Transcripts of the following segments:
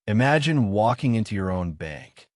Imagine walking into your own bank,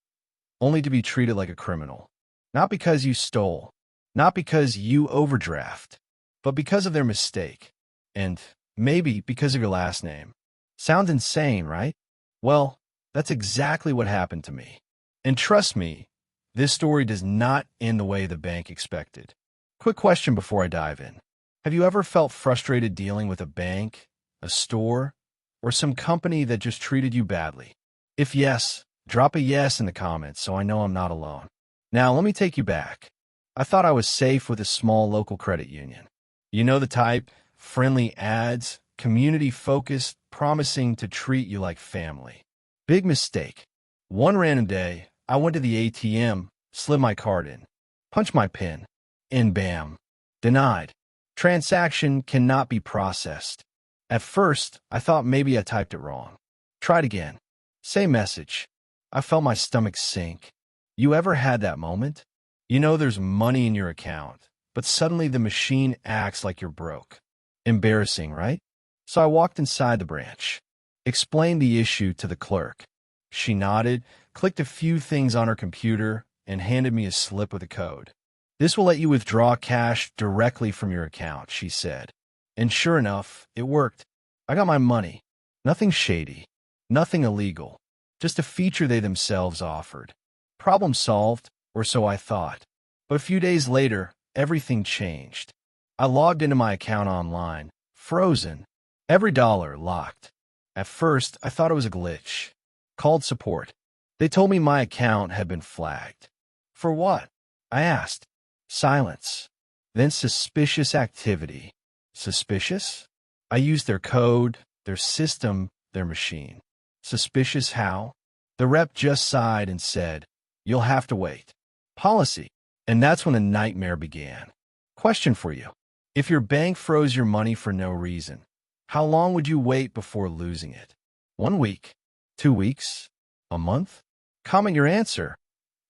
only to be treated like a criminal. Not because you stole, not because you overdraft, but because of their mistake. And maybe because of your last name. Sounds insane, right? Well, that's exactly what happened to me. And trust me, this story does not end the way the bank expected. Quick question before I dive in. Have you ever felt frustrated dealing with a bank, a store, or some company that just treated you badly? If yes, drop a yes in the comments so I know I'm not alone. Now, let me take you back. I thought I was safe with a small local credit union. You know the type, friendly ads, community-focused, promising to treat you like family. Big mistake. One random day, I went to the ATM, slid my card in, punched my PIN, and bam, denied. Transaction cannot be processed. At first, I thought maybe I typed it wrong. Tried again. Same message. I felt my stomach sink. You ever had that moment? You know there's money in your account, but suddenly the machine acts like you're broke. Embarrassing, right? So I walked inside the branch, explained the issue to the clerk. She nodded, clicked a few things on her computer, and handed me a slip with a code. This will let you withdraw cash directly from your account, she said. And sure enough, it worked. I got my money. Nothing shady, nothing illegal, just a feature they themselves offered. Problem solved, or so I thought. But a few days later, everything changed. I logged into my account online, frozen, every dollar locked. At first, I thought it was a glitch. Called support. They told me my account had been flagged. For what? I asked. Silence. Then suspicious activity. Suspicious? I used their code, their system, their machine. Suspicious how? The rep just sighed and said, "You'll have to wait." Policy. And that's when the nightmare began. Question for you. If your bank froze your money for no reason, how long would you wait before losing it? 1 week? 2 weeks? A month? Comment your answer.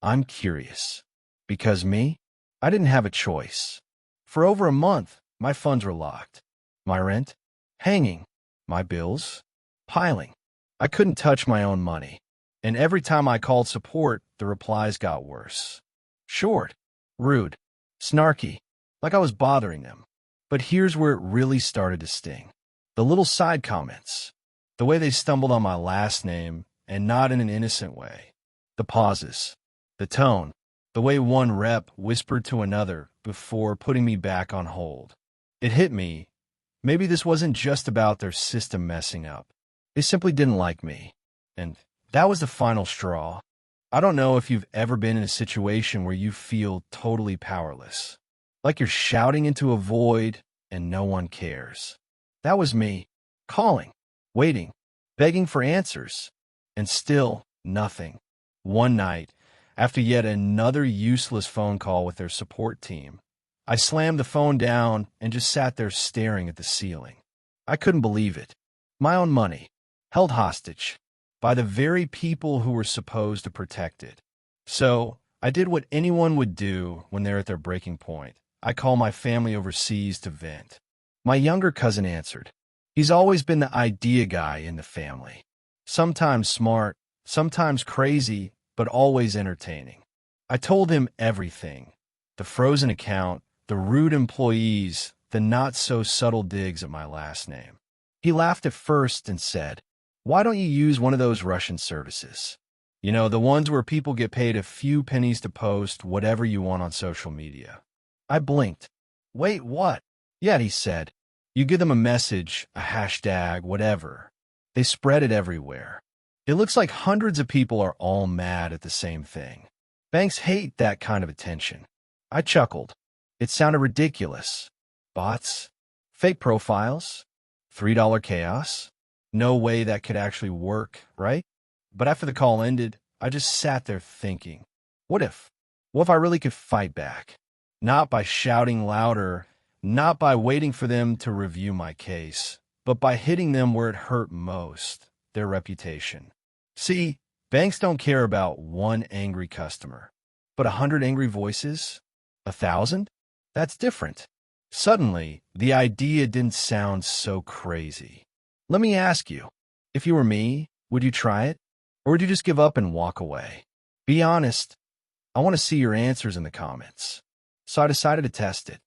I'm curious. Because me? I didn't have a choice. For over a month, my funds were locked. My rent? Hanging. My bills? Piling. I couldn't touch my own money. And every time I called support, the replies got worse. Short. Rude. Snarky. Like I was bothering them. But here's where it really started to sting. The little side comments. The way they stumbled on my last name, and not in an innocent way. The pauses. The tone. The way one rep whispered to another before putting me back on hold. It hit me. Maybe this wasn't just about their system messing up. They simply didn't like me. And that was the final straw. I don't know if you've ever been in a situation where you feel totally powerless. Like you're shouting into a void and no one cares. That was me. Calling. Waiting. Begging for answers. And still nothing. One night, after yet another useless phone call with their support team, I slammed the phone down and just sat there staring at the ceiling. I couldn't believe it. My own money, held hostage, by the very people who were supposed to protect it. So, I did what anyone would do when they're at their breaking point. I called my family overseas to vent. My younger cousin answered. He's always been the idea guy in the family. Sometimes smart, sometimes crazy, but always entertaining. I told him everything. The frozen account, the rude employees, the not-so-subtle digs at my last name. He laughed at first and said, "Why don't you use one of those Russian services? You know, the ones where people get paid a few pennies to post whatever you want on social media." I blinked. "Wait, what?" "Yeah," he said. "You give them a message, a hashtag, whatever. They spread it everywhere. It looks like hundreds of people are all mad at the same thing. Banks hate that kind of attention." I chuckled. It sounded ridiculous. Bots? Fake profiles? $3 chaos? No way that could actually work, right? But after the call ended, I just sat there thinking, what if? What if I really could fight back? Not by shouting louder, not by waiting for them to review my case, but by hitting them where it hurt most, their reputation. See, banks don't care about one angry customer, but 100 angry voices? 1,000? That's different. Suddenly, the idea didn't sound so crazy. Let me ask you, if you were me, would you try it? Or would you just give up and walk away? Be honest. I want to see your answers in the comments. So I decided to test it.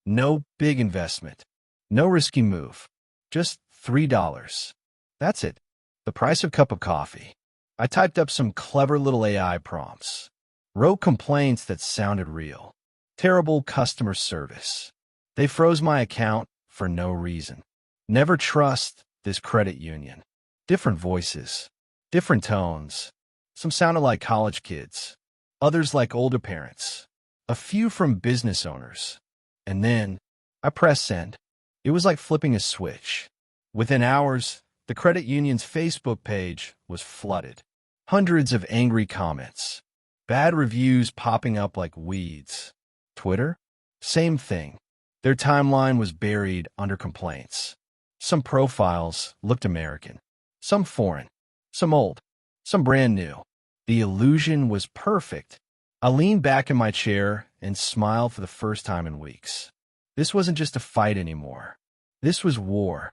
No big investment. No risky move. Just $3. That's it. The price of a cup of coffee. I typed up some clever little AI prompts. Wrote complaints that sounded real. Terrible customer service. They froze my account for no reason. Never trust this credit union. Different voices. Different tones. Some sounded like college kids. Others like older parents. A few from business owners. And then I pressed send. It was like flipping a switch. Within hours, the credit union's Facebook page was flooded. Hundreds of angry comments. Bad reviews popping up like weeds. Twitter? Same thing. Their timeline was buried under complaints. Some profiles looked American. Some foreign. Some old. Some brand new. The illusion was perfect. I leaned back in my chair and smiled for the first time in weeks. This wasn't just a fight anymore. This was war.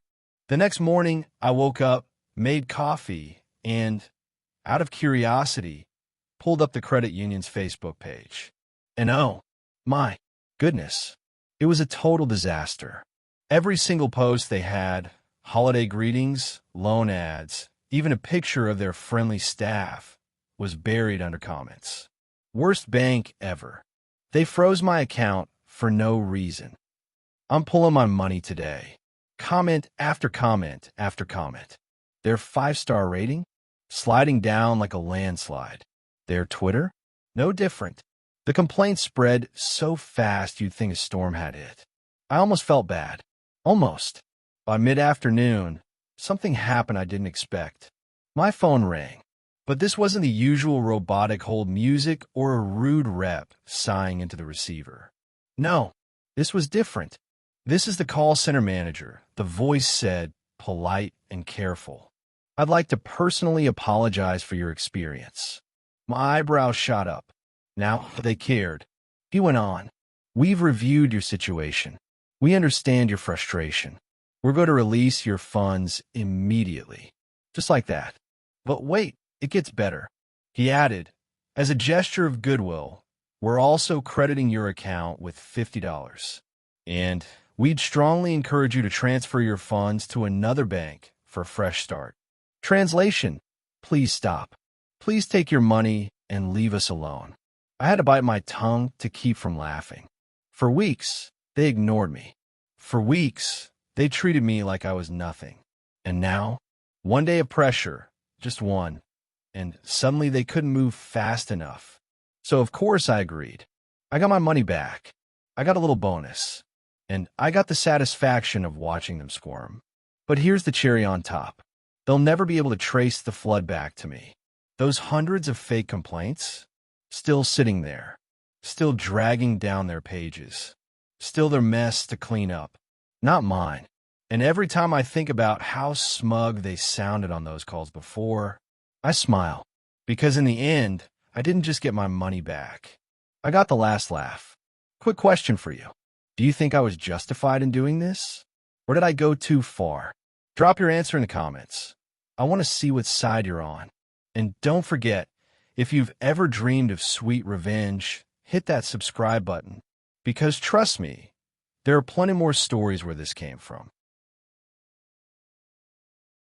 The next morning, I woke up, made coffee, and, out of curiosity, pulled up the credit union's Facebook page. And oh, my goodness, it was a total disaster. Every single post they had, holiday greetings, loan ads, even a picture of their friendly staff, was buried under comments. Worst bank ever. They froze my account for no reason. I'm pulling my money today. Comment after comment after comment. Their 5-star rating? Sliding down like a landslide. Their Twitter? No different. The complaints spread so fast you'd think a storm had hit. I almost felt bad. Almost. By mid-afternoon, something happened I didn't expect. My phone rang. But this wasn't the usual robotic hold music or a rude rep sighing into the receiver. No, this was different. This is the call center manager. The voice said, polite and careful. I'd like to personally apologize for your experience. My eyebrows shot up. Now they cared. He went on. We've reviewed your situation. We understand your frustration. We're going to release your funds immediately. Just like that. But wait, it gets better. He added, as a gesture of goodwill, we're also crediting your account with $50. And we'd strongly encourage you to transfer your funds to another bank for a fresh start. Translation, please stop. Please take your money and leave us alone. I had to bite my tongue to keep from laughing. For weeks, they ignored me. For weeks, they treated me like I was nothing. And now, one day of pressure, just one, and suddenly they couldn't move fast enough. So of course I agreed. I got my money back. I got a little bonus. And I got the satisfaction of watching them squirm. But here's the cherry on top. They'll never be able to trace the flood back to me. Those hundreds of fake complaints, still sitting there, still dragging down their pages, still their mess to clean up. Not mine. And every time I think about how smug they sounded on those calls before, I smile. Because in the end, I didn't just get my money back. I got the last laugh. Quick question for you. Do you think I was justified in doing this? Or did I go too far? Drop your answer in the comments. I want to see what side you're on. And don't forget, if you've ever dreamed of sweet revenge, hit that subscribe button. Because trust me, there are plenty more stories where this came from.